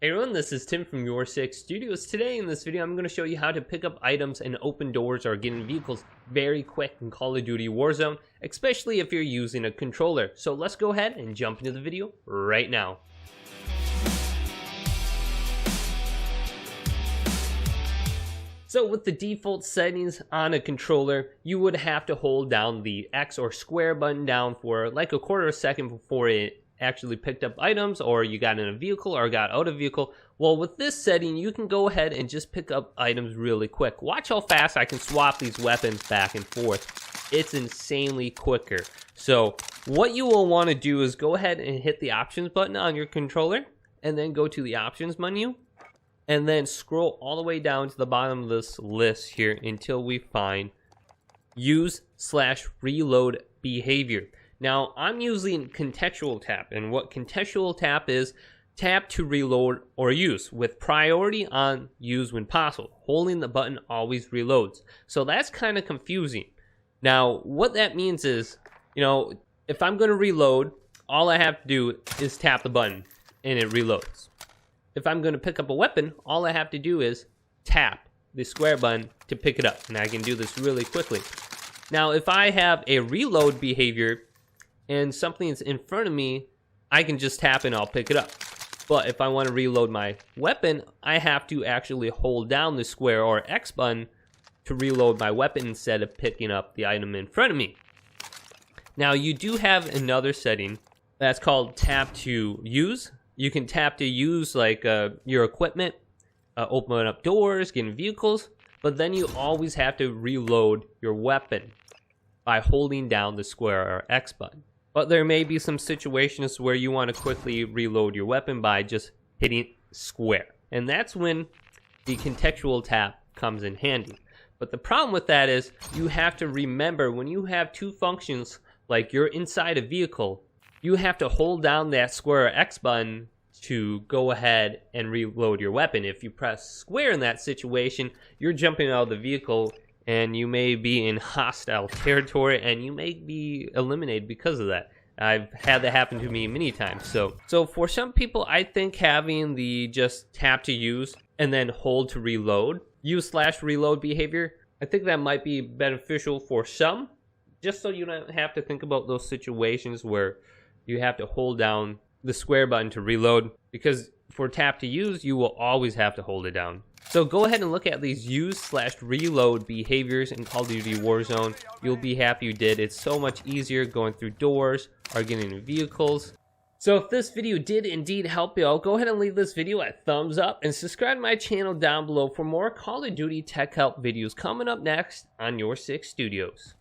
Hey everyone, this is Tim from YourSixStudios. Today in this video I'm going to show you how to pick up items and open doors or get in vehicles very quick in Call of Duty Warzone, especially if you're using a controller. So let's go ahead and jump into the video right now. So with the default settings on a controller, you would have to hold down the X or square button down for like a quarter of a second before it actually picked up items, or you got in a vehicle or got out of vehicle. Well, with this setting, you can go ahead and just pick up items really quick. Watch how fast I can swap these weapons back and forth. It's insanely quicker. So what you will want to do is go ahead and hit the options button on your controller, and then go to the options menu, and then scroll all the way down to the bottom of this list here until we find use/reload behavior. Now, I'm using contextual tap, and what contextual tap is, tap to reload or use, with priority on use when possible. Holding the button always reloads. So that's kind of confusing. Now, what that means is, if I'm going to reload, all I have to do is tap the button, and it reloads. If I'm going to pick up a weapon, all I have to do is tap the square button to pick it up, and I can do this really quickly. Now, if I have a reload behavior, and something's in front of me, I can just tap and I'll pick it up. But if I want to reload my weapon, I have to actually hold down the square or X button to reload my weapon instead of picking up the item in front of me. Now, you do have another setting that's called tap to use. You can tap to use like your equipment, open up doors, get in vehicles, but then you always have to reload your weapon by holding down the square or X button. But there may be some situations where you want to quickly reload your weapon by just hitting square. And that's when the contextual tap comes in handy. But the problem with that is you have to remember, when you have two functions, like you're inside a vehicle, you have to hold down that square or X button to go ahead and reload your weapon. If you press square in that situation, you're jumping out of the vehicle and you may be in hostile territory and you may be eliminated because of that. I've had that happen to me many times. So for some people, I think having the just tap to use and then hold to reload, use/reload behavior, I think that might be beneficial for some, just so you don't have to think about those situations where you have to hold down the square button to reload, because for tap to use, you will always have to hold it down. So go ahead and look at these use/reload behaviors in Call of Duty Warzone. You'll be happy you did. It's so much easier going through doors or getting in vehicles. So if this video did indeed help you out, go ahead and leave this video a thumbs up and subscribe to my channel down below for more Call of Duty tech help videos coming up next on YourSixStudios.